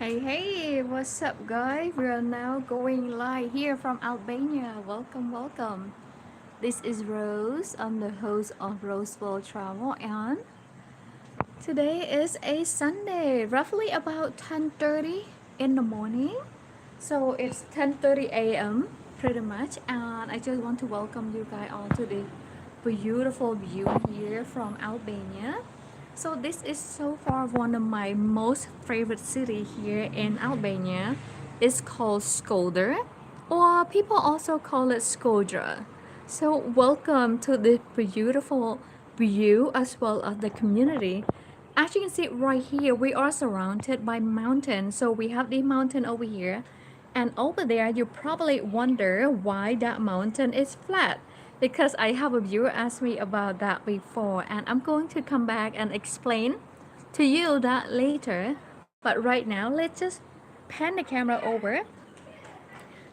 Hey, what's up, guys? We are now going live here from Albania. Welcome. This is Rose. I'm the host of Roseville Travel, and today is a Sunday, roughly about 10:30 in the morning. So it's 10:30 a.m. pretty much, and I just want to welcome you guys all to the beautiful view here from Albania. So this is so far one of my most favorite city here in Albania. It's called Shkoder, or people also call it Shkodra. So welcome to the beautiful view as well as the community. As you can see right here, we are surrounded by mountains. So we have the mountain over here, and over there you probably wonder why that mountain is flat, because I have a viewer ask me about that before, and I'm going to come back and explain to you that later. But right now, let's just pan the camera over.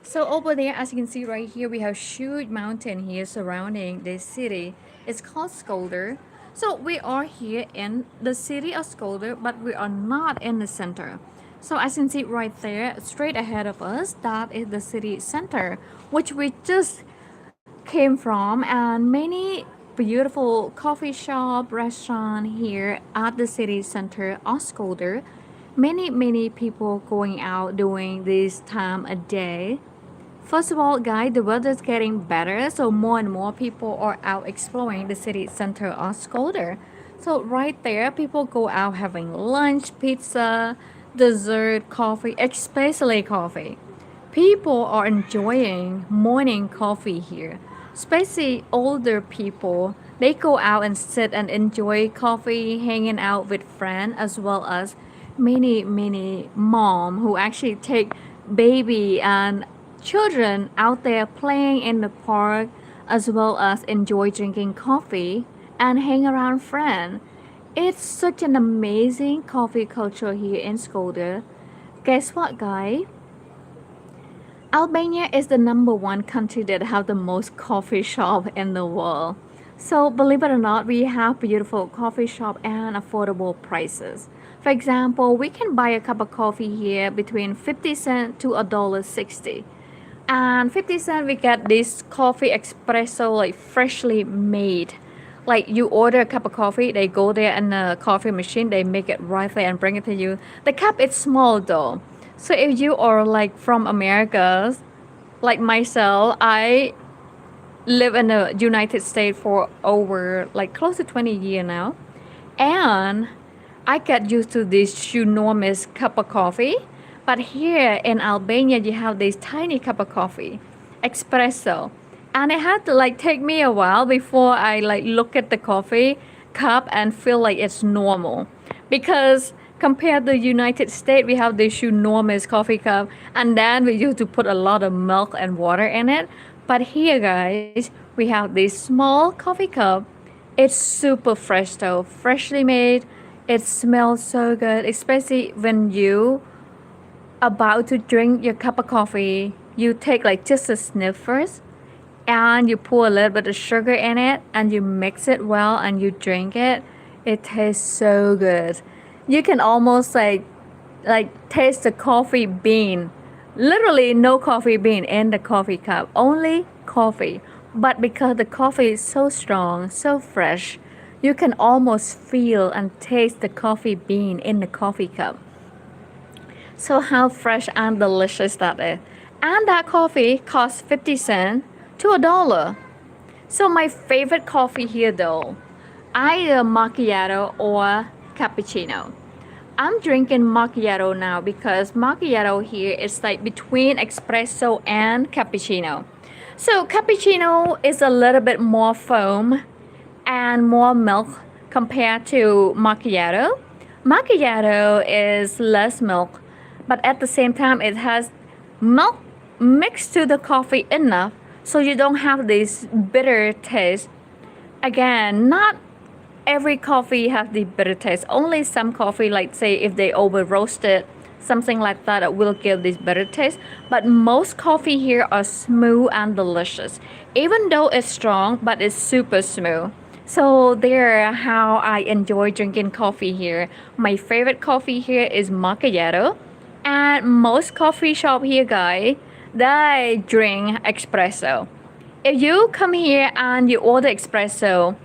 So over there, as you can see right here, we have huge mountain here surrounding this city. It's called Shkoder. So we are here in the city of Shkoder, but we are not in the center. So as you can see right there, straight ahead of us, that is the city center, which we just came from, and many beautiful coffee shop, restaurant here at the city center of Shkoder. Many people going out doing this time a day. First of all, guys, the weather is getting better, so more and more people are out exploring the city center of Shkoder. So right there, people go out having lunch, pizza, dessert, coffee, especially coffee. People are enjoying morning coffee here, especially older people. They go out and sit and enjoy coffee, hanging out with friends, as well as many mom who actually take baby and children out there playing in the park, as well as enjoy drinking coffee and hang around friends. It's such an amazing coffee culture here in Shkoder. Guess what, guys? Albania is the number one country that have the most coffee shop in the world. So believe it or not, we have beautiful coffee shop and affordable prices. For example, we can buy a cup of coffee here between 50 cents to $1.60. And 50 cents we get this coffee espresso, like freshly made. Like you order a cup of coffee, they go there in the coffee machine, they make it right there and bring it to you. The cup is small though. So if you are like from America, like myself, I live in the United States for over like close to 20 years now. And I get used to this enormous cup of coffee. But here in Albania, you have this tiny cup of coffee, espresso. And it had to like take me a while before I like look at the coffee cup and feel like it's normal. Because compared to the United States, we have this enormous coffee cup, and then we used to put a lot of milk and water in it. But here, guys, we have this small coffee cup. It's super fresh though, freshly made. It smells so good, especially when you about to drink your cup of coffee. You take like just a sniff first, and you pour a little bit of sugar in it, and you mix it well, and you drink it. It tastes so good. You can almost like taste the coffee bean. Literally no coffee bean in the coffee cup, only coffee. But because the coffee is so strong, so fresh, you can almost feel and taste the coffee bean in the coffee cup. So how fresh and delicious that is. And that coffee costs 50 cents to $1. So my favorite coffee here though, either macchiato or cappuccino. I'm drinking macchiato now because macchiato here is like between espresso and cappuccino. So cappuccino is a little bit more foam and more milk compared to macchiato. Macchiato is less milk, but at the same time it has milk mixed to the coffee enough so you don't have this bitter taste. Again, not every coffee has the bitter taste. Only some coffee, like say if they over roasted, something like that will give this bitter taste. But most coffee here are smooth and delicious. Even though it's strong, but it's super smooth. So there how I enjoy drinking coffee here. My favorite coffee here is macchiato. And most coffee shop here, guys, they drink espresso. If you come here and you order espresso,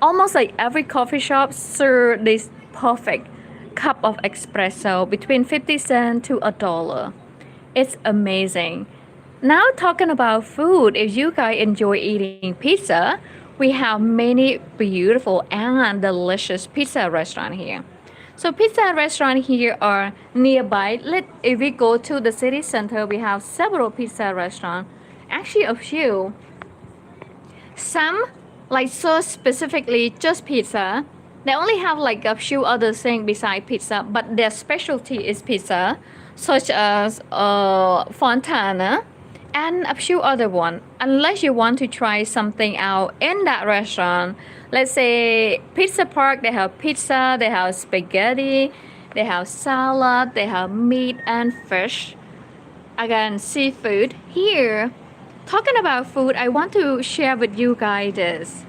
almost like every coffee shop serve this perfect cup of espresso between 50 cents to $1. It's amazing. Now talking about food, if you guys enjoy eating pizza, we have many beautiful and delicious pizza restaurant here. So pizza restaurant here are nearby. If we go to the city center, we have several pizza restaurant. Actually a few. Some like so specifically just pizza. They only have like a few other things beside pizza, but their specialty is pizza, such as Fontana and a few other one. Unless you want to try something out in that restaurant, let's say Pizza Park, they have pizza, they have spaghetti, they have salad, they have meat and fish. Again, seafood. Here, talking about food, I want to share with you guys this.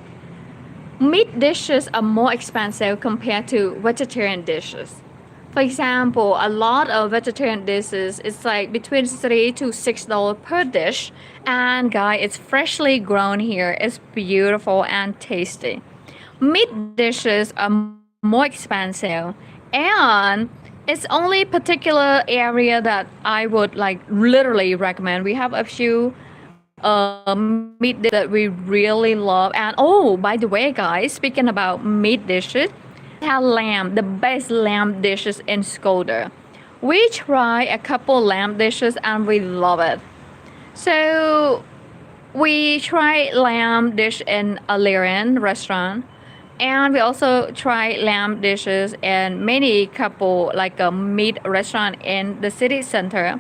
Meat dishes are more expensive compared to vegetarian dishes. For example, a lot of vegetarian dishes is like between $3 to $6 per dish, and guys, it's freshly grown here. It's beautiful and tasty. Meat dishes are more expensive, and it's only particular area that I would like literally recommend. We have a few meat dishes that we really love. And oh, by the way, guys, speaking about meat dishes, we have lamb, the best lamb dishes in Shkoder. We try a couple lamb dishes and we love it. So we try lamb dish in Albanian restaurant, and we also try lamb dishes in many couple like a meat restaurant in the city center.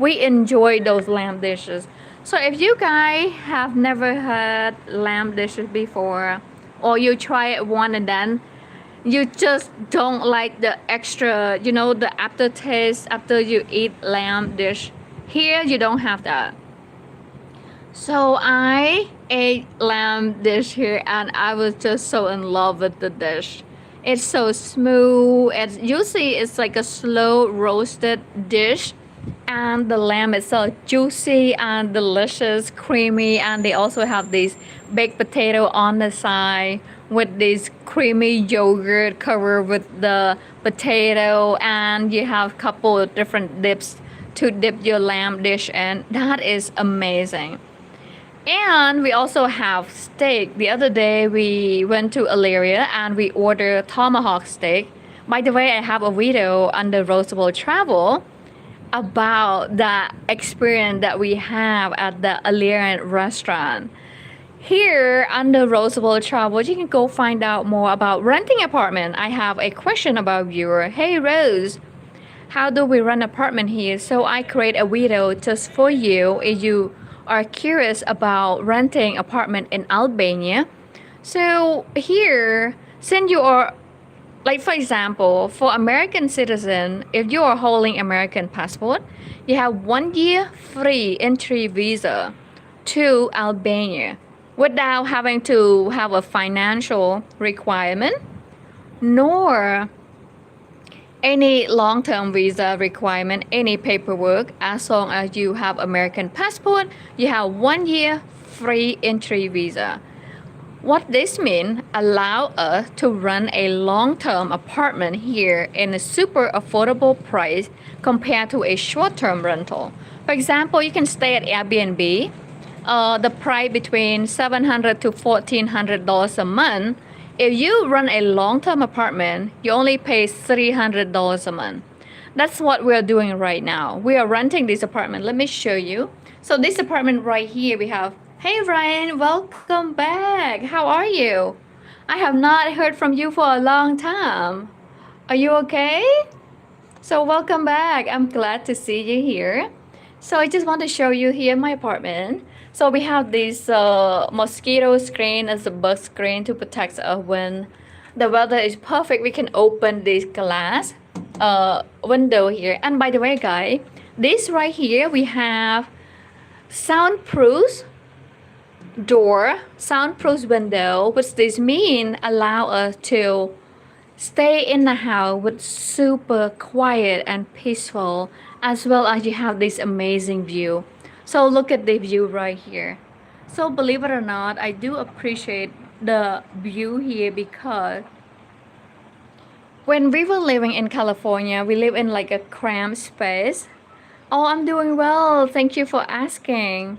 We enjoy those lamb dishes. So if you guys have never had lamb dishes before, or you try it one and then you just don't like the extra, the aftertaste after you eat lamb dish, here you don't have that. So I ate lamb dish here and I was just so in love with the dish. It's so smooth. Usually it's like a slow roasted dish, and the lamb is so juicy and delicious, creamy, and they also have this baked potato on the side with this creamy yogurt covered with the potato, and you have a couple of different dips to dip your lamb dish in. That is amazing. And we also have steak. The other day we went to Albania and we ordered tomahawk steak. By the way, I have a video under Roseable Travel about the experience that we have at the Albanian restaurant. Here under Roseable Travel, you can go find out more about renting apartment. I have a question about viewer. Hey Rose, how do we rent apartment here? So I create a video just for you if you are curious about renting apartment in Albania. So here, since you are, like for example, for American citizen, if you are holding American passport, you have 1 year free entry visa to Albania without having to have a financial requirement nor any long-term visa requirement, any paperwork. As long as you have American passport, you have 1 year free entry visa. What this means, allow us to run a long-term apartment here in a super affordable price compared to a short-term rental. For example, you can stay at Airbnb. The price between $700 to $1,400 a month. If you run a long-term apartment, you only pay $300 a month. That's what we're doing right now. We are renting this apartment. Let me show you. So this apartment right here, we have, hey Ryan, welcome back. How are you? I have not heard from you for a long time. Are you okay? So welcome back. I'm glad to see you here. So I just want to show you here my apartment. So we have this mosquito screen as a bug screen to protect us when the weather is perfect. We can open this glass window here. And by the way, guys, this right here, we have soundproof door, soundproof window, which this mean allow us to stay in the house with super quiet and peaceful, as well as you have this amazing view. So look at the view right here. So believe it or not, I do appreciate the view here because when we were living in California, we live in like a cramped space. Oh, I'm doing well. Thank you for asking.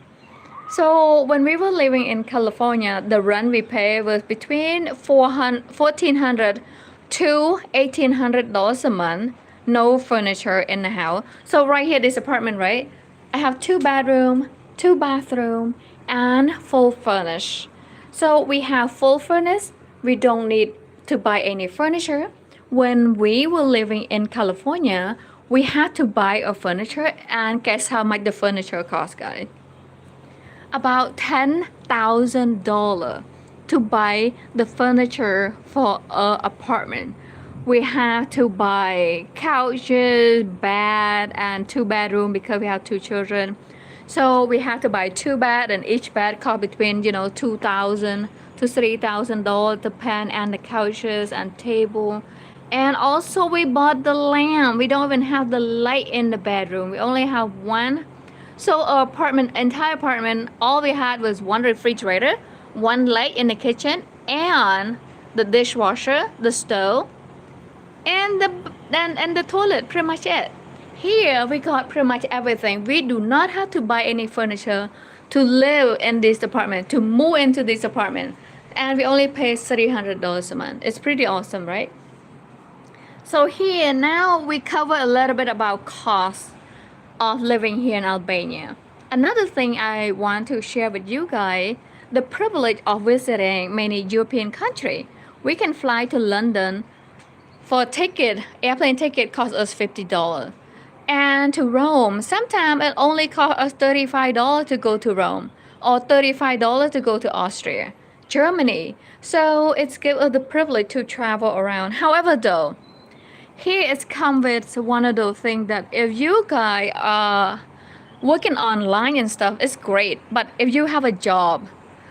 So when we were living in California, the rent we pay was between 1,400 to $1,800 a month. No furniture in the house. So right here, this apartment, right? I have 2 bedroom, 2 bathroom, and full furnished. So we have full furnished. We don't need to buy any furniture. When we were living in California, we had to buy a furniture, and guess how much the furniture cost, guys? About $10,000 to buy the furniture for an apartment. We have to buy couches, bed, and 2 bedroom because we have 2 children. So we have to buy 2 bed, and each bed cost between $2,000 to $3,000 depend on the couches and table. And also we bought the lamp. We don't even have the light in the bedroom. We only have one. So our entire apartment, all we had was one refrigerator, one light in the kitchen, and the dishwasher, the stove, and the toilet. Pretty much it. Here we got pretty much everything. We do not have to buy any furniture to live in this apartment, to move into this apartment, and we only pay $300 a month. It's pretty awesome, right? So here now we cover a little bit about cost of living here in Albania. Another thing I want to share with you guys, the privilege of visiting many European countries. We can fly to London for airplane ticket costs us $50. And to Rome, sometimes it only costs us $35 to go to Rome, or $35 to go to Austria, Germany. So it's give us the privilege to travel around. However though, here it's come with one of those things that if you guys are working online and stuff, it's great. But if you have a job,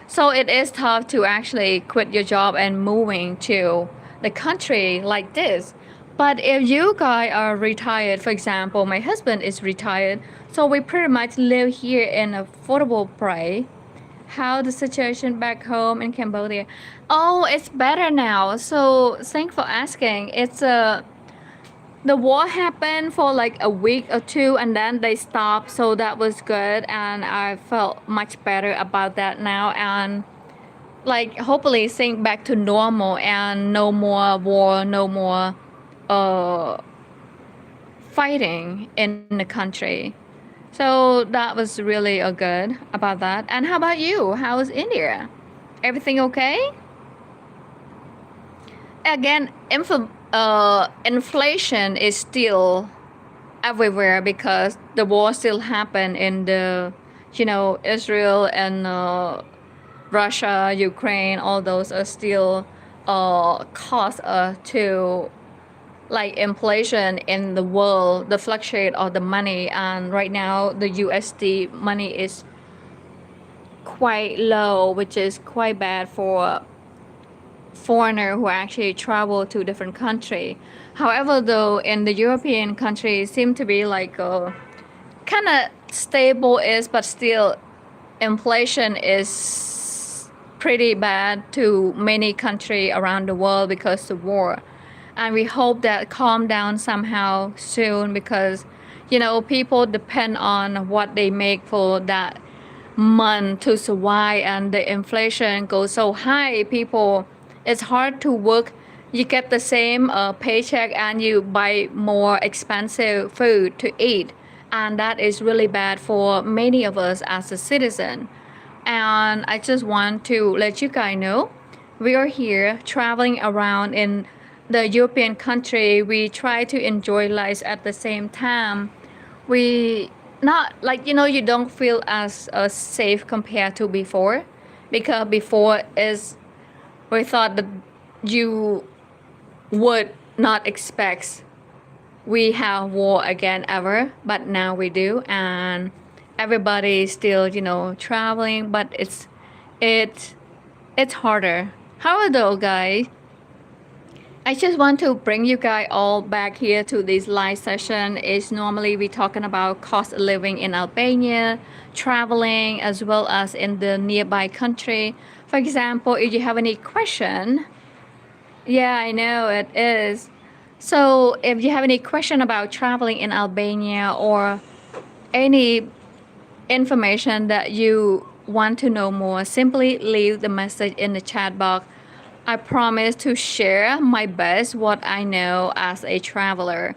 so it is tough to actually quit your job and moving to the country like this. But if you guys are retired, for example, my husband is retired, so we pretty much live here in affordable price. How the situation back home in Cambodia? Oh, it's better now. So thanks for asking. The war happened for like a week or two, and then they stopped, so that was good, and I felt much better about that now, and like hopefully things back to normal and no more war, no more fighting in the country. So that was really a good about that. And how about you? How's India? Everything okay? Again, inflation is still everywhere because the war still happen in the Israel and Russia, Ukraine. All those are still cause to like inflation in the world, the fluctuate of the money, and right now the USD money is quite low, which is quite bad for foreigner who actually travel to different country. However though, in the European countries seem to be like kind of stable is, but still inflation is pretty bad to many countries around the world because of war. And we hope that calm down somehow soon because people depend on what they make for that month to survive, and the inflation goes so high, people, it's hard to work. You get the same paycheck and you buy more expensive food to eat, and that is really bad for many of us as a citizen. And I just want to let you guys know, we are here traveling around in the European country. We try to enjoy life at the same time. We not like you don't feel as safe compared to before, because before is we thought that you would not expect we have war again ever, but now we do, and everybody is still traveling, but it's harder. However though, guys, I just want to bring you guys all back here to this live session. Is normally we talking about cost of living in Albania, traveling, as well as in the nearby country. For example, if you have any question, yeah, I know it is. So if you have any question about traveling in Albania or any information that you want to know more, simply leave the message in the chat box. I promise to share my best what I know as a traveler.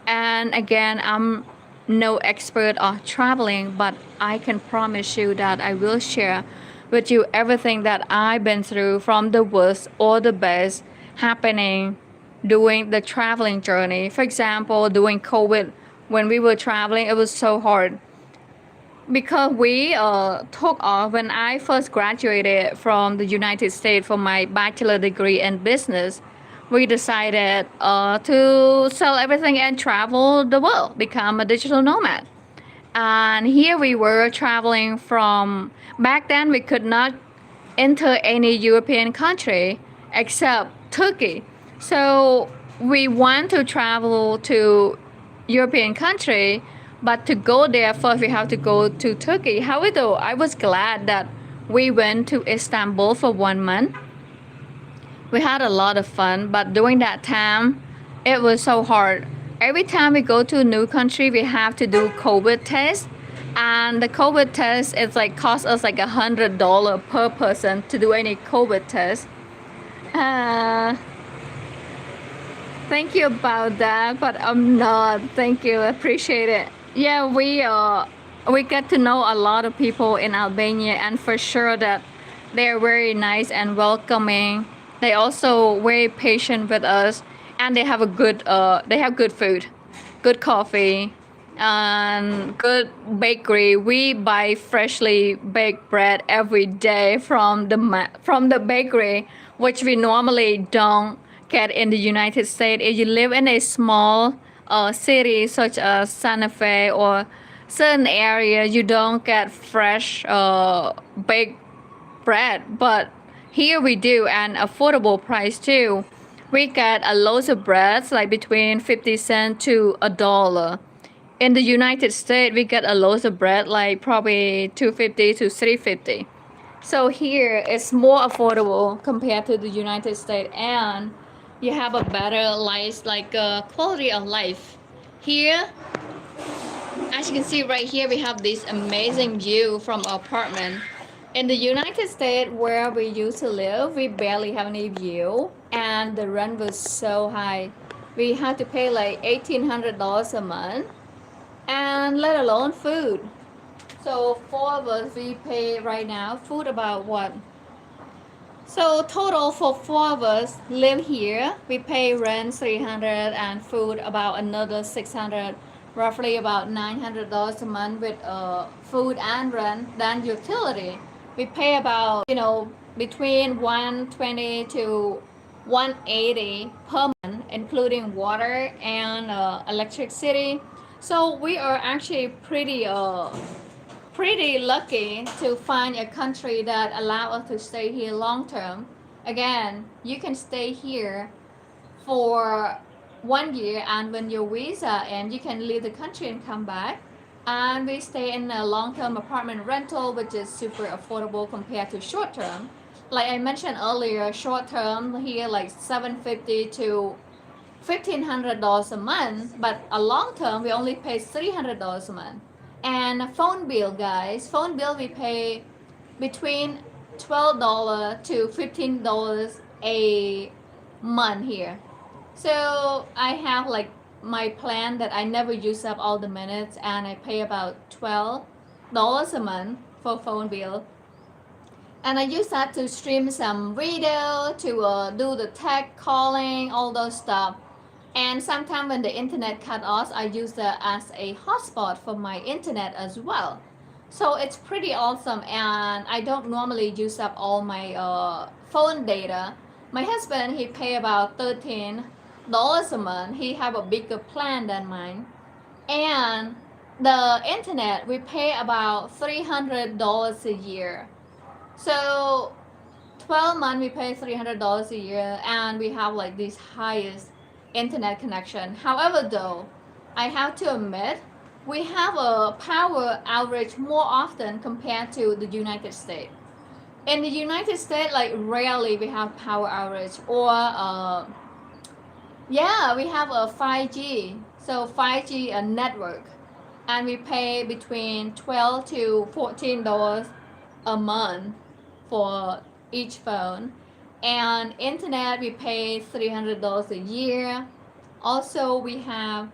And again, I'm no expert on traveling, but I can promise you that I will share with you everything that I've been through, from the worst or the best happening during the traveling journey. For example, during COVID, when we were traveling, it was so hard because we took off when I first graduated from the United States for my bachelor degree in business. We decided to sell everything and travel the world, become a digital nomad. And here we were traveling from, back then we could not enter any European country except Turkey. So we want to travel to European country, but to go there first we have to go to Turkey. However, I was glad that we went to Istanbul for 1 month. We had a lot of fun, but during that time it was so hard. Every time we go to a new country we have to do COVID test, and the COVID test is like cost us like $100 per person to do any COVID test. uh, Thank you about that, but I'm not. Thank you, appreciate it. Yeah, we get to know a lot of people in Albania, and for sure that they're very nice and welcoming. They also very patient with us, and they have good food, good coffee, and good bakery. We buy freshly baked bread every day from from the bakery, which we normally don't get in the United States. If you live in a small city such as Santa Fe or certain area, you don't get fresh baked bread, but here we do, and affordable price too. We get a loads of breads like between 50 cents to $1. In the United States, we get a loads of bread like probably 250 to 350. So here it's more affordable compared to the United States, and you have a better life, like quality of life. Here, as you can see right here, we have this amazing view from our apartment. In the United States, where we used to live, we barely have any view, and the rent was so high. We had to pay like $1,800 a month, and let alone food. So 4 of us, we pay right now food about what? So total for 4 of us live here, we pay rent 300 and food about another 600, roughly about $900 a month with food and rent. Then utility, we pay about between 120 to 180 per month, including water and electricity. So we are actually pretty lucky to find a country that allow us to stay here long term. Again, you can stay here for 1 year, and when your visa ends, you can leave the country and come back. And we stay in a long-term apartment rental, which is super affordable compared to short-term. Like I mentioned earlier, short-term here like $750 to $1,500 a month, but a long-term we only pay $300 a month. And a phone bill, guys, phone bill we pay between $12 to $15 a month here. So I have like my plan that I never use up all the minutes, and I pay about $12 a month for phone bill. And I use that to stream some video, to do the tech calling, all those stuff. And sometimes when the internet cut off, I use that as a hotspot for my internet as well. So it's pretty awesome, and I don't normally use up all my phone data. My husband, he pay about $13 a month. He have a bigger plan than mine. And the internet, we pay about $300 a year. So 12 months we pay $300 a year, and we have like this highest internet connection. However, though, I have to admit we have a power outage more often compared to the United States. In the United States, like rarely we have power outage, or yeah, we have a 5G, so 5G network, and we pay between $12 to $14 a month for each phone. And internet we pay $300 a year. Also, we have,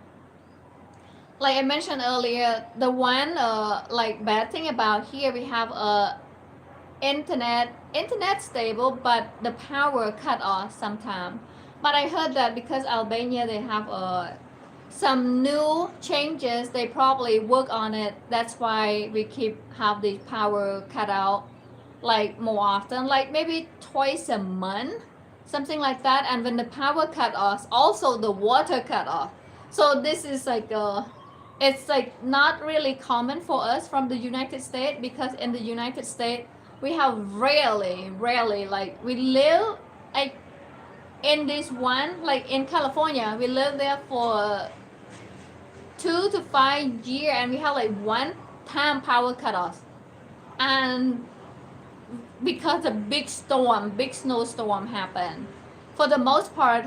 like I mentioned earlier, the one like bad thing about here, we have a internet stable, but the power cut off sometimes. But I heard that because Albania they have some new changes, they probably work on it. That's why we keep have the power cut out like more often, like maybe twice a month, something like that. And when the power cut off, also the water cut off. So this is like it's like not really common for us from the United States, because in the United States we have rarely like we live like in this one, like in California we live there for 2 to 5 years, and we have like one time power cut off, and because a big snowstorm happened. For the most part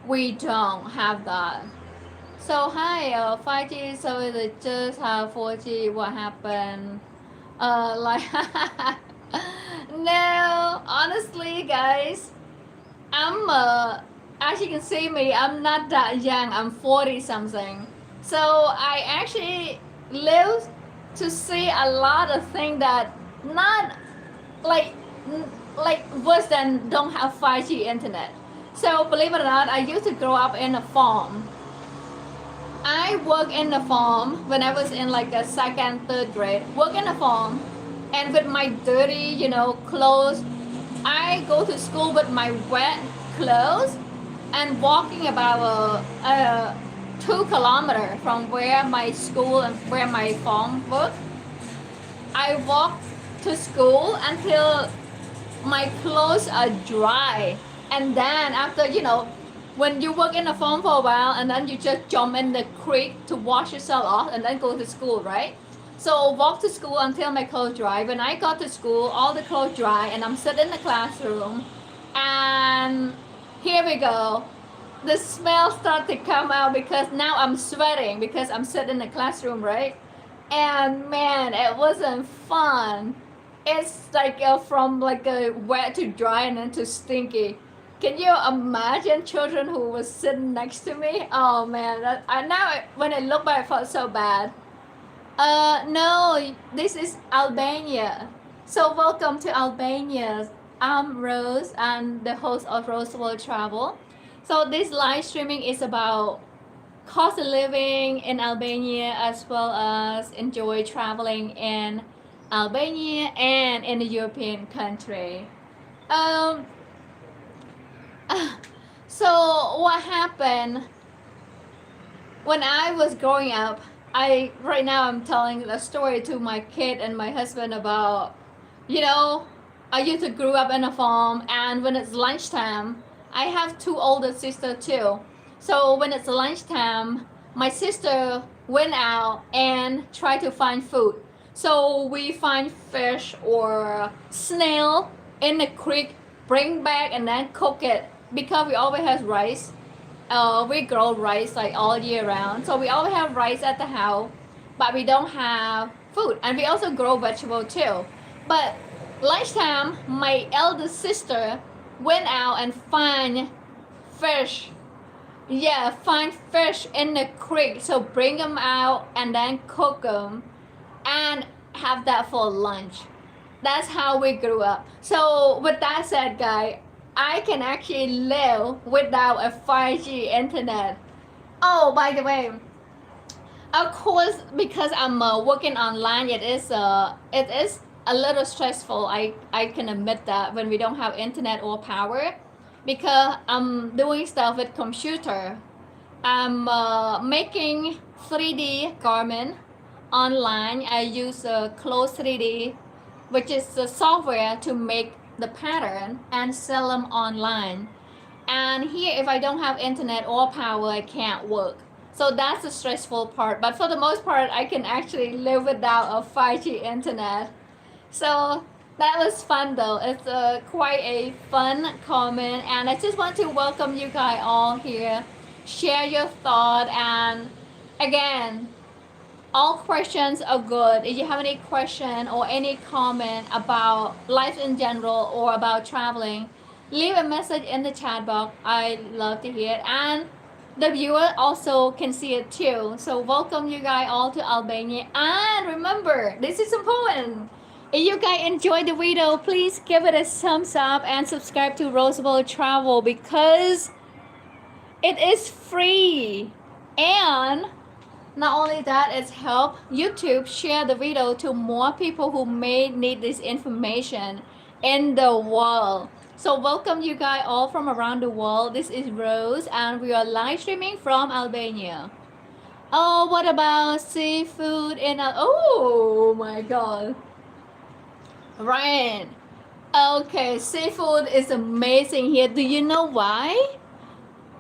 we don't have that. So hi, 5G, so they just have 4G, what happened? Like no, honestly guys, I'm as you can see me, I'm not that young, I'm 40 something. So I actually live to see a lot of things that not like worse than don't have 5G internet. So believe it or not, I used to grow up in a farm. I work in the farm when I was in like a second, third grade. Work in the farm, and with my dirty, clothes, I go to school with my wet clothes and walking about 2 kilometers from where my school and where my farm was. I walk to school until my clothes are dry, and then after when you work in a farm for a while, and then you just jump in the creek to wash yourself off and then go to school, right? So walk to school until my clothes dry. When I got to school, all the clothes dry, and I'm sitting in the classroom, and here we go. The smell started to come out because now I'm sweating because I'm sitting in the classroom, right? And man, it wasn't fun. It's like from like a wet to dry and then to stinky. Can you imagine children who was sitting next to me? Oh man, when I look back, I felt so bad. No, this is Albania. So welcome to Albania. I'm Rose, and the host of Rose World Travel. So this live streaming is about cost of living in Albania, as well as enjoy traveling in Albania and in the European country. So what happened when I was growing up, right now I'm telling a story to my kid and my husband about, I used to grew up in a farm, and when it's lunchtime, I have 2 older sisters too. So when it's lunchtime, my sister went out and tried to find food. So we find fish or snail in the creek, bring back and then cook it, because we always have rice. We grow rice like all year round, so we always have rice at the house, but we don't have food. And we also grow vegetable too. But lunchtime, my eldest sister went out and find fish. Yeah, find fish in the creek. So bring them out and then cook them and have that for lunch. That's how we grew up. So with that said, guys, I can actually live without a 5G internet. Oh, by the way, of course, because I'm working online, it is a little stressful. I can admit that when we don't have internet or power, because I'm doing stuff with computer. I'm making 3D garment online. I use Clothes 3D, which is the software to make the pattern and sell them online. And here, if I don't have internet or power, I can't work. So that's the stressful part. But for the most part, I can actually live without a 5G internet. So that was fun though. It's quite a fun comment, and I just want to welcome you guys all here. Share your thought, and again, all questions are good. If you have any question or any comment about life in general or about traveling, leave a message in the chat box. I love to hear it, and the viewer also can see it too. So welcome you guys all to Albania, and remember, this is important. If you guys enjoyed the video, please give it a thumbs up and subscribe to Rosabelle Travel because it is free. And not only that, it's help YouTube share the video to more people who may need this information in the world. So welcome you guys all from around the world. This is Rose and we are live streaming from Albania. Oh, what about seafood in oh my god. Right. Okay, seafood is amazing here. Do you know why?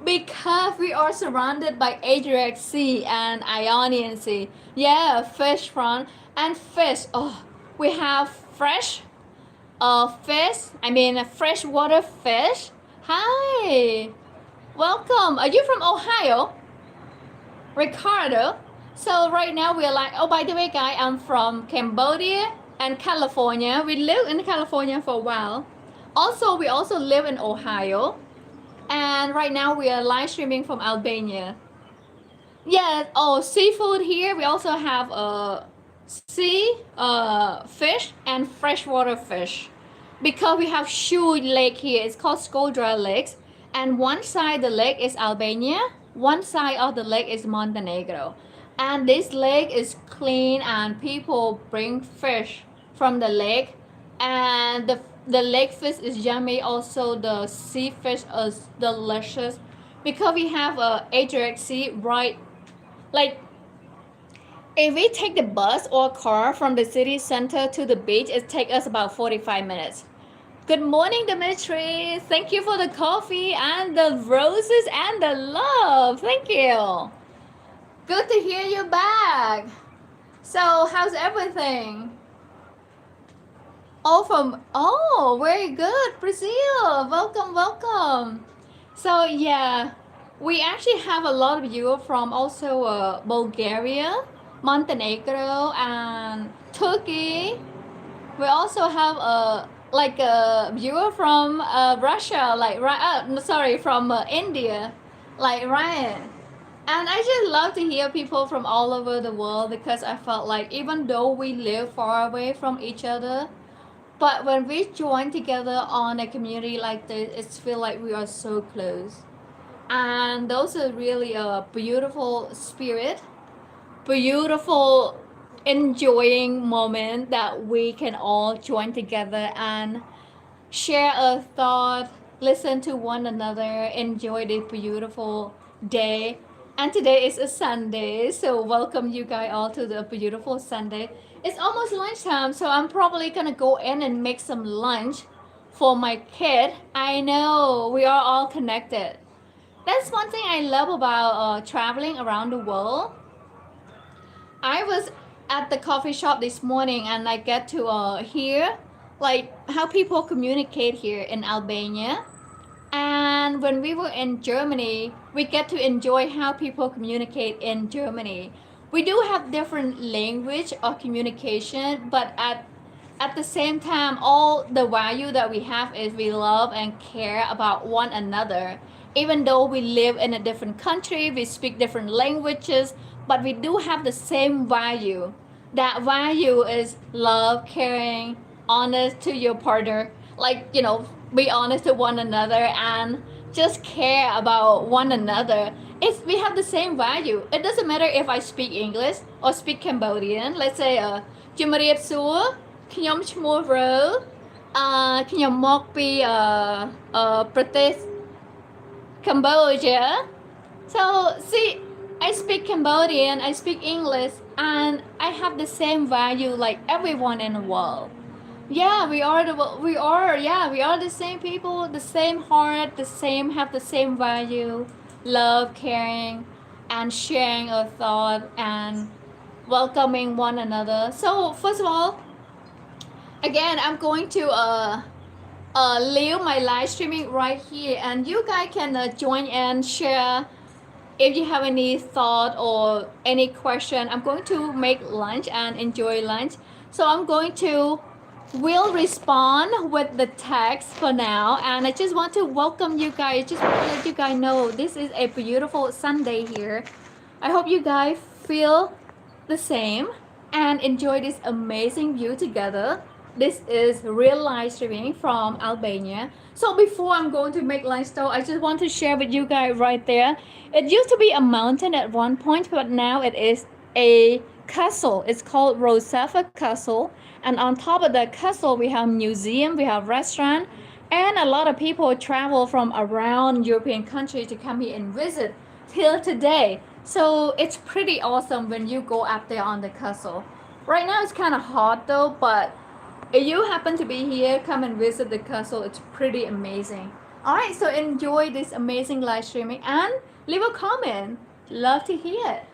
Because we are surrounded by Adriatic Sea and Ionian Sea. Yeah, fish front and fish. Oh, we have fresh fish. I mean freshwater fish. Hi. Welcome. Are you from Ohio? Ricardo. So right now we are like, oh, by the way, guys, I'm from Cambodia and California. We lived in California for a while. Also, we also live in Ohio. And right now we are live streaming from Albania. Yeah, oh, seafood here. We also have sea fish and freshwater fish. Because we have huge lake here. It's called Shkoder Lake. And one side of the lake is Albania. One side of the lake is Montenegro. And this lake is clean and people bring fish from the lake. And the lake fish is yummy. Also the sea fish is delicious. Because we have a Adriatic Sea right, like if we take the bus or car from the city center to the beach, it takes us about 45 minutes. Good morning, Dimitri. Thank you for the coffee and the roses and the love. Thank you. Good to hear you back. So how's everything? Oh, very good, Brazil. Welcome, welcome. So yeah, we actually have a lot of viewers from also Bulgaria, Montenegro, and Turkey. We also have a viewer from Russia, like from India, like Ryan. And I just love to hear people from all over the world because I felt like even though we live far away from each other, but when we join together on a community like this, it feels like we are so close. And those are really a beautiful spirit, beautiful enjoying moment that we can all join together and share a thought, listen to one another, enjoy this beautiful day. And today is a Sunday, so welcome you guys all to the beautiful Sunday. It's almost lunchtime, so I'm probably gonna go in and make some lunch for my kid. I know, we are all connected. That's one thing I love about traveling around the world. I was at the coffee shop this morning and I get to hear like how people communicate here in Albania. And when we were in Germany, we get to enjoy how people communicate in Germany. We do have different language or communication, but at the same time, all the value that we have is we love and care about one another. Even though we live in a different country, we speak different languages, but we do have the same value. That value is love, caring, honest to your partner, like, you know, be honest to one another and just care about one another. If we have the same value, it doesn't matter if I speak English or speak Cambodian. Let's say ជំរាបសួរ ខ្ញុំឈ្មោះ Ro ខ្ញុំមកពីប្រទេស Cambodia. So see, I speak Cambodian, I speak English, and I have the same value like everyone in the world. Yeah, we are the same people, the same heart, the same, have the same value, love, caring, and sharing a thought and welcoming one another. So first of all, again, I'm going to leave my live streaming right here, and you guys can join and share if you have any thought or any question. I'm going to make lunch and enjoy lunch, so I'm going to will respond with the text for now. And I just want to welcome you guys, just want to let you guys know this is a beautiful Sunday here. I hope you guys feel the same and enjoy this amazing view together. This is real live streaming from Albania. So before I'm going to make lunch though, I just want to share with you guys right there. It used to be a mountain at one point, but now it is a castle. It's called Rosafa Castle. And on top of the castle, we have museum, we have restaurant, and a lot of people travel from around European countries to come here and visit till today. So it's pretty awesome when you go up there on the castle. Right now it's kind of hot though, but if you happen to be here, come and visit the castle. It's pretty amazing. Alright, so enjoy this amazing live streaming and leave a comment. Love to hear it.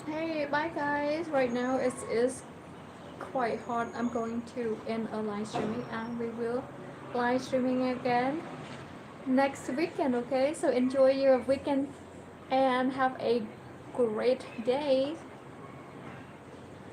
Hey, bye guys. Right now it is quite hot. I'm going to end a live streaming and we will live streaming again next weekend, okay? So enjoy your weekend and have a great day.